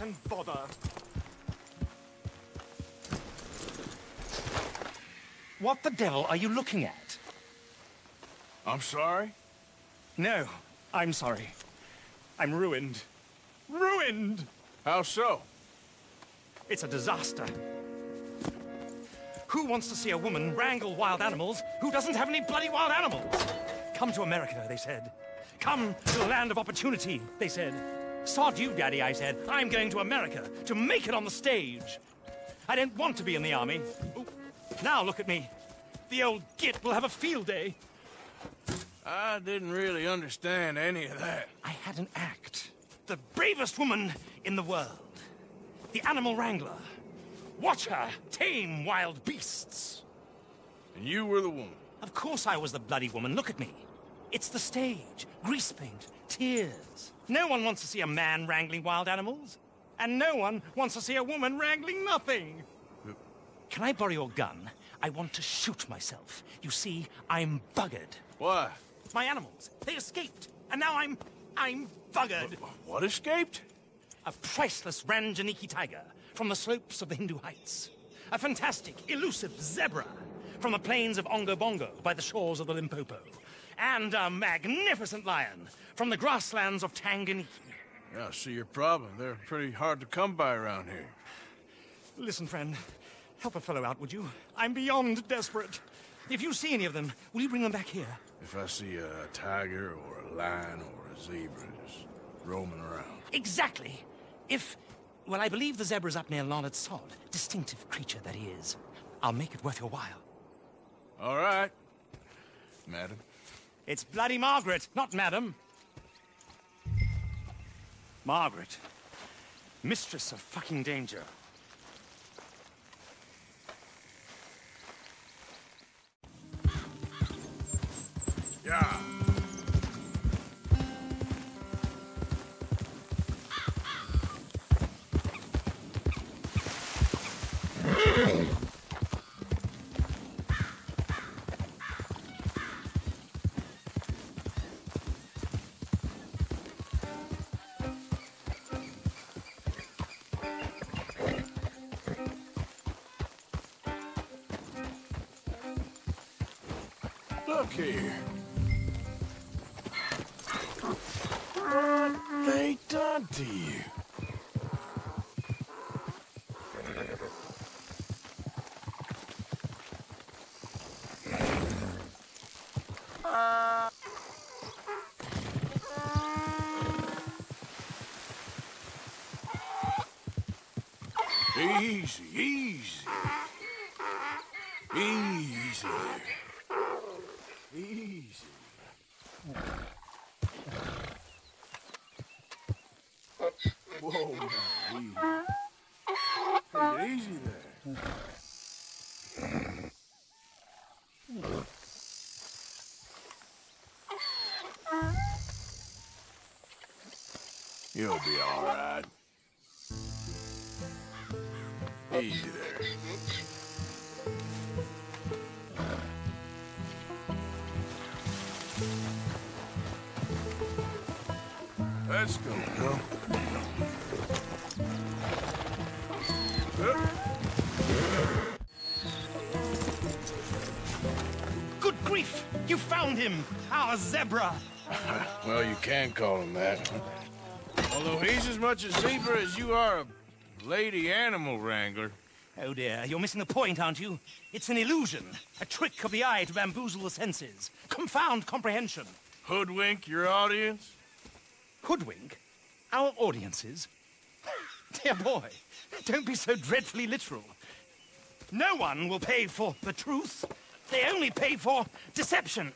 even bother. What the devil are you looking at? I'm sorry? No, I'm sorry. I'm ruined. Ruined! How so? It's a disaster. Who wants to see a woman wrangle wild animals who doesn't have any bloody wild animals? Come to America, they said. Come to the land of opportunity, they said. Sod you, Daddy, I said. I'm going to America to make it on the stage. I don't want to be in the army. Ooh. Now look at me. The old git will have a field day. I didn't really understand any of that. I had an act. The bravest woman in the world. The animal wrangler. Watch her tame wild beasts. And you were the woman? Of course I was the bloody woman. Look at me. It's the stage. Grease paint. Tears. No one wants to see a man wrangling wild animals. And no one wants to see a woman wrangling nothing. Can I borrow your gun? I want to shoot myself. You see, I'm buggered. Why? My animals. They escaped. And now I'm buggered. What escaped? A priceless Ranjaniki tiger from the slopes of the Hindu Heights. A fantastic, elusive zebra from the plains of Ongo Bongo by the shores of the Limpopo. And a magnificent lion from the grasslands of Tanganyika. Yeah, I see your problem. They're pretty hard to come by around here. Listen, friend. Help a fellow out, would you? I'm beyond desperate. If you see any of them, will you bring them back here? If I see a tiger or a lion or a zebra just roaming around. Exactly. Well, I believe the zebra's up near Leonard Sod. Distinctive creature that he is. I'll make it worth your while. All right, madam. It's bloody Margaret, not madam. Margaret. Mistress of fucking danger. Yeah. Look here. What they done to you? Easy, easy. Easy there. Easy. Whoa, now, easy. Take it easy there. You'll be all right. Easy there. Let's go, girl. Good grief! You found him! Our zebra! Well, you can call him that. Although he's as much a zebra as you are a lady animal wrangler. Oh dear, you're missing the point, aren't you? It's an illusion. A trick of the eye to bamboozle the senses. Confound comprehension. Hoodwink your audience? Hoodwink? Our audiences? Dear boy, don't be so dreadfully literal. No one will pay for the truth. They only pay for deception.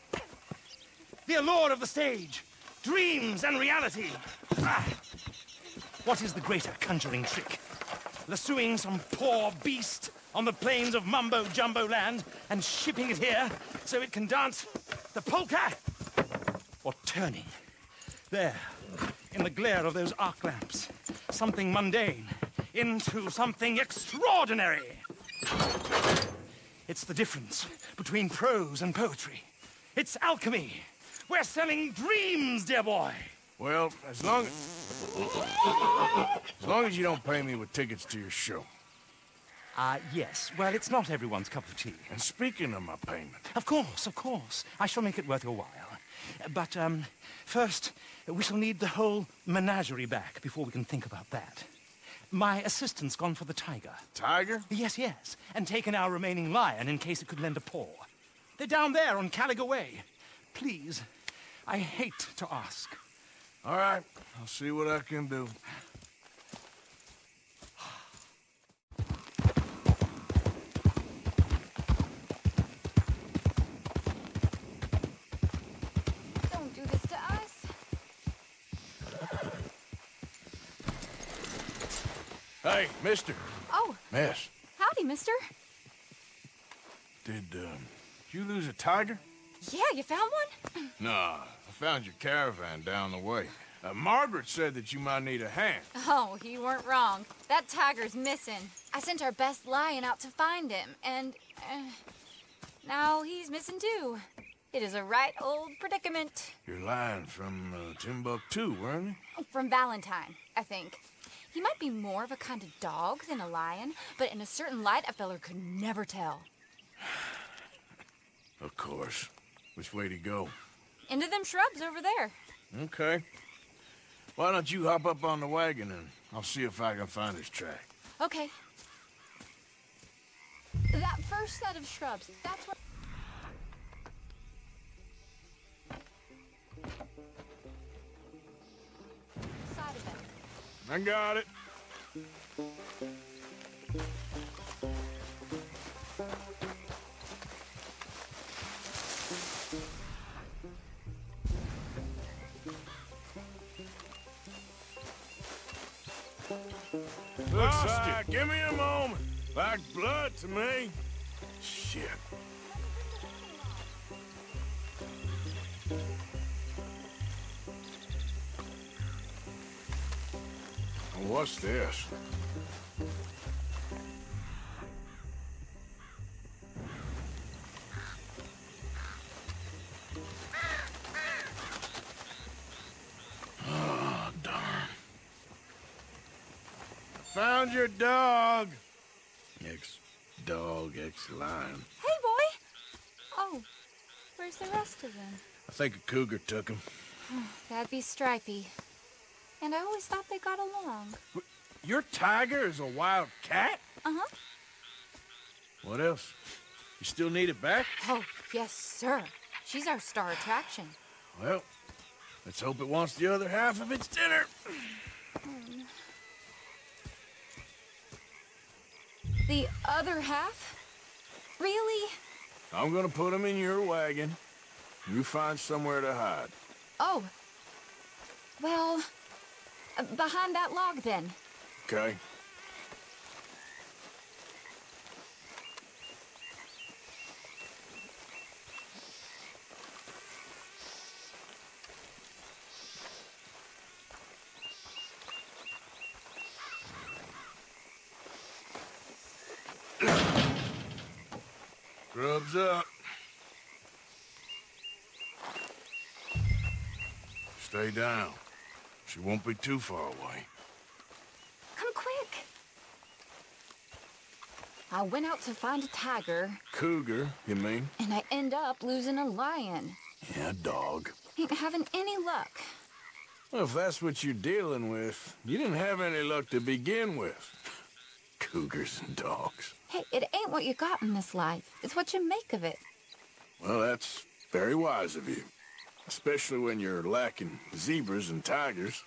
The allure of the stage. Dreams and reality. Ah. What is the greater conjuring trick? Lassoing some poor beast on the plains of mumbo-jumbo land and shipping it here so it can dance the polka? Or turning, there, in the glare of those arc lamps, something mundane into something extraordinary? It's the difference between prose and poetry. It's alchemy. We're selling dreams, dear boy. Well, as long as you don't pay me with tickets to your show. Yes. Well, it's not everyone's cup of tea. And speaking of my payment... Of course, of course. I shall make it worth your while. But, first, we shall need the whole menagerie back before we can think about that. My assistant's gone for the tiger. Tiger? Yes, yes. And taken our remaining lion in case it could lend a paw. They're down there on Caliga Way. Please, I hate to ask. All right, I'll see what I can do. Don't do this to us. Hey, mister. Oh. Miss. Howdy, mister. Did you lose a tiger? Yeah, you found one? Nah, I found your caravan down the way. Margaret said that you might need a hand. Oh, you weren't wrong. That tiger's missing. I sent our best lion out to find him, and now he's missing too. It is a right old predicament. Your lion from Timbuktu, weren't he? From Valentine, I think. He might be more of a kind of dog than a lion, but in a certain light, a feller could never tell. Of course. Which way to go? Into them shrubs over there. Okay. Why don't you hop up on the wagon and I'll see if I can find his track. Okay. That first set of shrubs, that's what... Side of it. I got it. Looks like, give me a moment. Like blood to me. Shit. What's this? Oh, darn. Found your dog. Ex-dog, ex-lion. Hey, boy! Oh, where's the rest of them? I think a cougar took him. That'd be Stripey. And I always thought they got along. Your tiger is a wild cat? Uh-huh. What else? You still need it back? Oh, yes, sir. She's our star attraction. Well, let's hope it wants the other half of its dinner. The other half? Really? I'm gonna put him in your wagon. You find somewhere to hide. Oh. Well, behind that log, then. Okay. Grub's up. Stay down. She won't be too far away. Come quick. I went out to find a tiger. Cougar, you mean? And I end up losing a lion. Yeah, dog. Ain't having any luck. Well, if that's what you're dealing with, you didn't have any luck to begin with. Cougars and dogs. Hey, it ain't what you got in this life. It's what you make of it. Well, that's very wise of you. Especially when you're lacking zebras and tigers.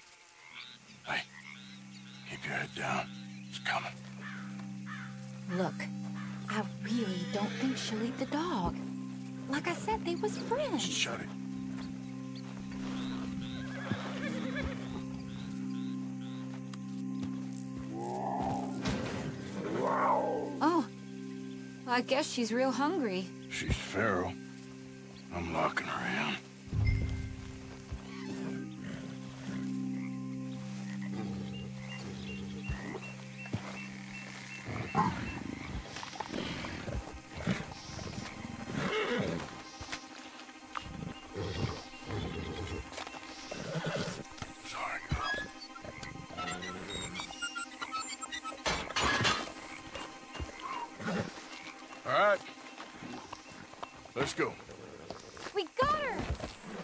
Hey, keep your head down. It's coming. Look, I really don't think she'll eat the dog. Like I said, they was friends. Shut it. Oh, I guess she's real hungry. She's feral. I'm locking her in. right. Let's go. We got her!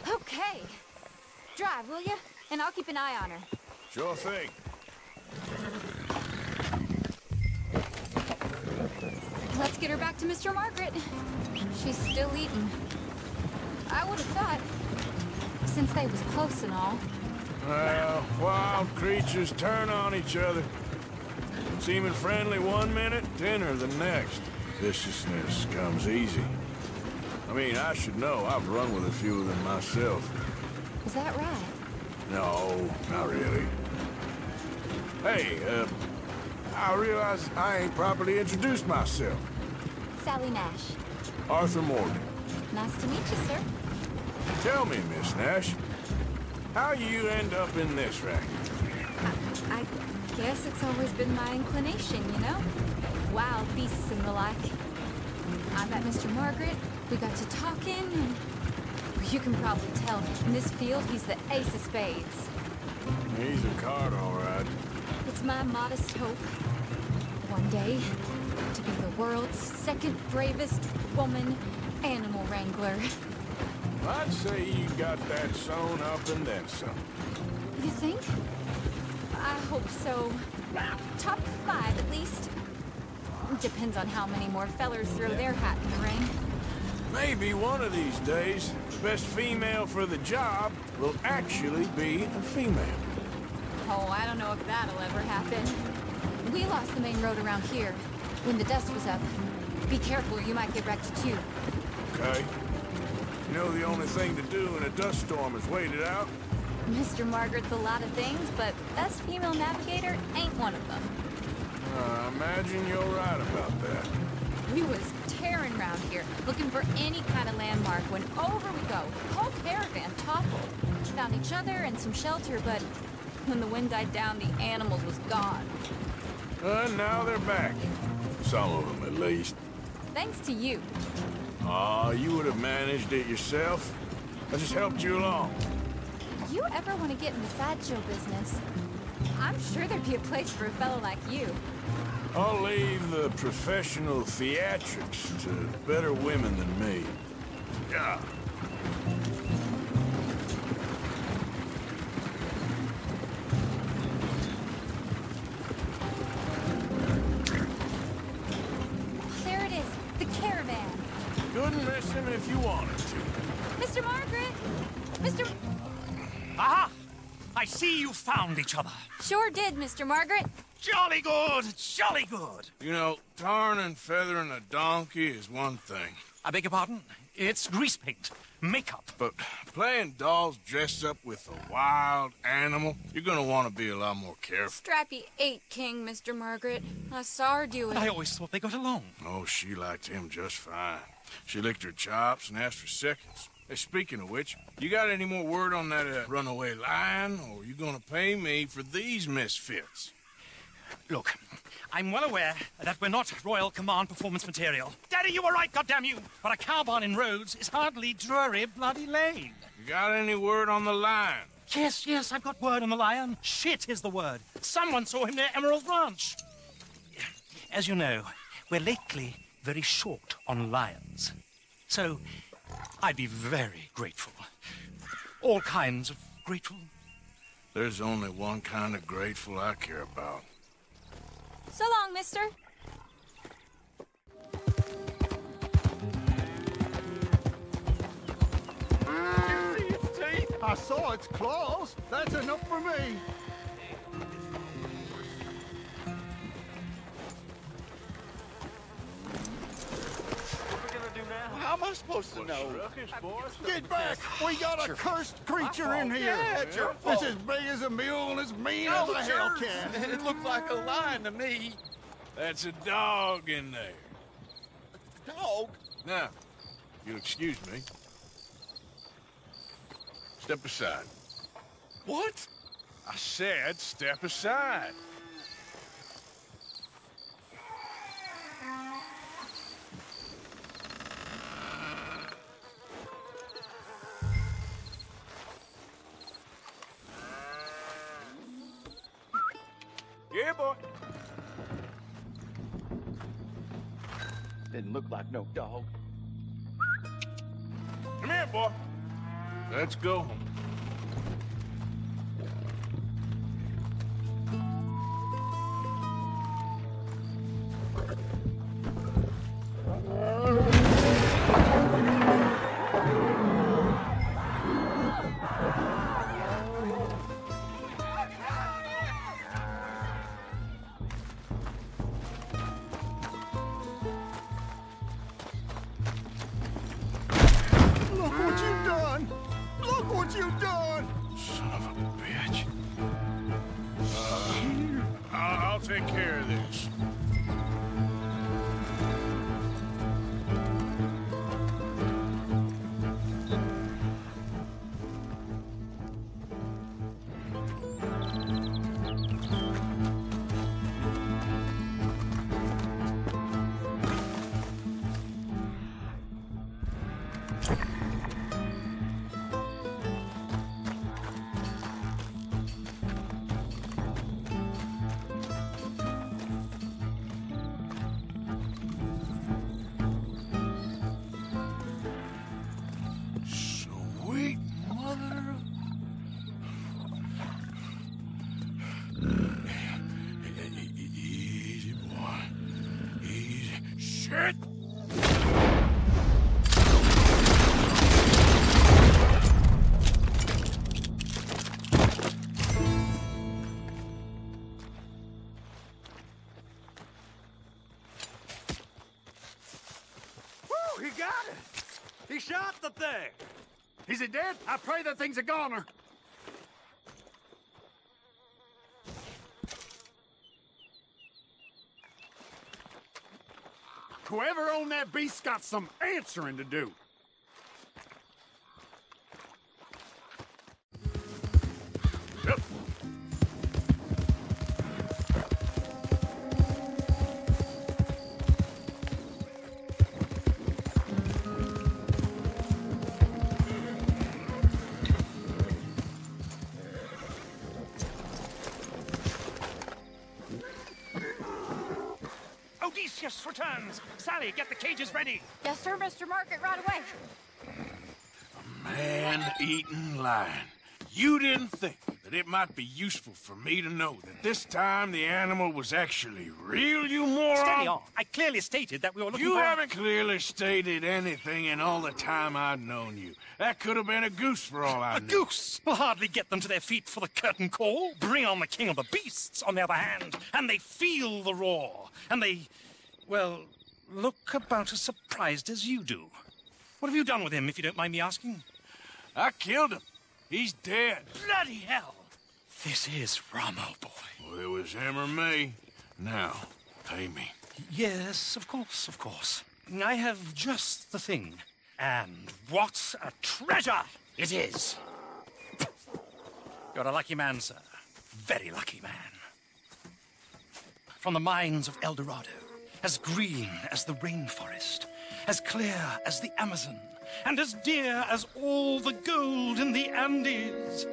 Okay. Drive, will you? And I'll keep an eye on her. Sure thing. Let's get her back to Mr. Margaret. She's still eating. I would have thought, since they was close and all. Well, wild creatures turn on each other. Seeming friendly one minute, dinner the next. Viciousness comes easy. I mean, I should know. I've run with a few of them myself. Is that right? No, not really. Hey, I realize I ain't properly introduced myself. Sally Nash. Arthur Morgan. Nice to meet you, sir. Tell me, Miss Nash, how you end up in this racket? I guess it's always been my inclination, you know? Wild beasts and the like. I met Mr. Margaret, we got to talking, and you can probably tell, in this field, he's the ace of spades. He's a card, all right. It's my modest hope, one day, to be the world's second bravest woman animal wrangler. I'd say you got that sewn up and then some. You think? I hope so. Top 5, at least. Depends on how many more fellers throw their hat in the ring. Maybe one of these days, the best female for the job will actually be a female. Oh, I don't know if that'll ever happen. We lost the main road around here when the dust was up. Be careful or you might get wrecked too. Okay. You know the only thing to do in a dust storm is wait it out? Mr. Margaret's a lot of things, but best female navigator ain't one of them. I imagine you're right about that. We was tearing around here, looking for any kind of landmark when over we go. Whole caravan toppled. Found each other and some shelter, but when the wind died down, the animals was gone. And now they're back. Some of them, at least. Thanks to you. Aw, you would have managed it yourself. I just helped you along. You ever want to get in the sideshow business? I'm sure there'd be a place for a fellow like you. I'll leave the professional theatrics to better women than me. Yeah. There it is, the caravan. Couldn't miss him if you wanted to. Mr. Margaret! Mr. Aha! I see you found each other. Sure did, Mr. Margaret. Jolly good, jolly good. You know, tarring and feathering a donkey is one thing. I beg your pardon? It's grease paint, makeup. But playing dolls dressed up with a wild animal, you're gonna want to be a lot more careful. Strappy ate King, Mr. Margaret. I saw her do it. I always thought they got along. Oh, she liked him just fine. She licked her chops and asked for seconds. Hey, speaking of which, you got any more word on that runaway lion, or you gonna pay me for these misfits? Look, I'm well aware that we're not Royal Command performance material. Daddy, you were right, goddamn you! But a cow barn in Rhodes is hardly Drury Bloody Lane. You got any word on the lion? Yes, I've got word on the lion. Shit is the word. Someone saw him near Emerald Ranch. As you know, we're lately very short on lions. So, I'd be very grateful. All kinds of grateful. There's only one kind of grateful I care about. So long, mister. You see its teeth? I saw its claws. That's enough for me. How am I supposed to know? Get back! We got a cursed creature in here. Yeah, it's your It's fault. as big as a mule and as mean as No, a yours. hellcat. It looked like a lion to me. That's a dog in there. Dog? Now, you'll excuse me. Step aside. What? I said step aside. Yeah, boy. Didn't look like no dog. Come here, boy. Let's go. Look what you've done! Look what you've done! Son of a bitch. I'll take care of this. Sweet mother of... Easy, boy. Easy. Shit! Woo, he got it! He shot the thing! Is he dead? I pray that thing's a goner. Whoever owned that beast's got some answering to do. Yep. Odysseus returns! Sally, get the cages ready! Yes, sir, Mr. Market, right away. Man-eating lion. You didn't think that it might be useful for me to know that this time the animal was actually real, you moron? Steady on. I clearly stated that we were looking You for... haven't clearly stated anything in all the time I've known you. That could have been a goose for all I A knew. goose will hardly get them to their feet for the curtain call. Bring on the king of the beasts, on the other hand, and they feel the roar. And they, well, look about as surprised as you do. What have you done with him, if you don't mind me asking? I killed him. He's dead. Bloody hell! This is Ramo, boy. Well, it was him or me. Now, pay me. Yes, of course, of course. I have just the thing. And what a treasure it is! You're a lucky man, sir. Very lucky man. From the mines of El Dorado, as green as the rainforest, as clear as the Amazon, and as dear as all the gold in the Andes.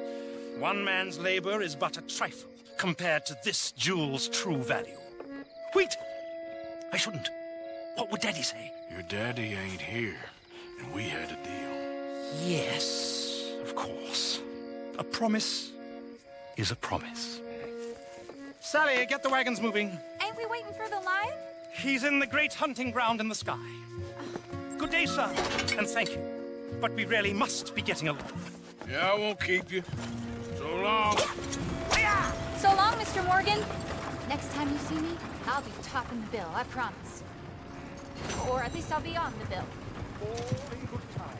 One man's labor is but a trifle compared to this jewel's true value. Wait! I shouldn't. What would Daddy say? Your daddy ain't here, and we had a deal. Yes, of course. A promise is a promise. Sally, get the wagons moving. Ain't we waiting for the lion? He's in the great hunting ground in the sky. Good day, sir, and thank you. But we really must be getting along. Yeah, I won't keep you. So long. So long, Mr. Morgan. Next time you see me, I'll be topping the bill, I promise. Or at least I'll be on the bill. All in good time.